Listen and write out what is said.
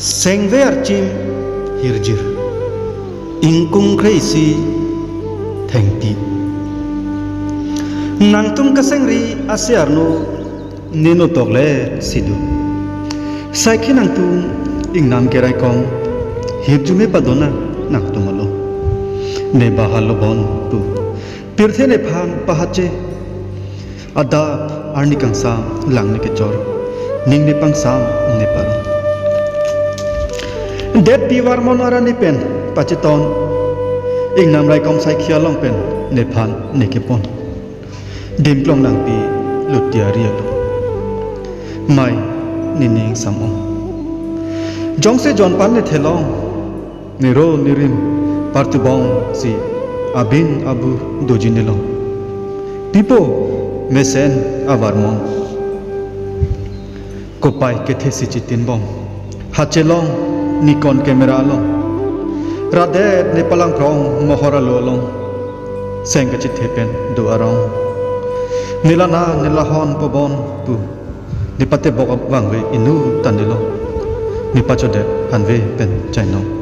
Sengve archim hirjir ingkung kreisi thengti nangtum kasengri asiarno nino togle sidu saiki nangtum ingnam kerai kong hirjume padona nangtumalo ne bahalo bon tu tirthe ne phang pahache ada arni kangsa langne ke chor ningne pangsam ne paro det piwar monara ni pen pacheton ingnam rai kong sai khia long pen ne phan ne ke pon dim plong nang pi lutia rialo mai nining samong jong se jon pan ne thelong niro nirim partubong si abin abu dojinelong pipo mesen avarmon kopai kethe si chitin bom hachelong nikon camera long rade nepalang krong mohora lolong senga chithepen do arong nilana nilahon pobon pu nipate bok wangwe inu tanilo nipachode hanwe pen chaino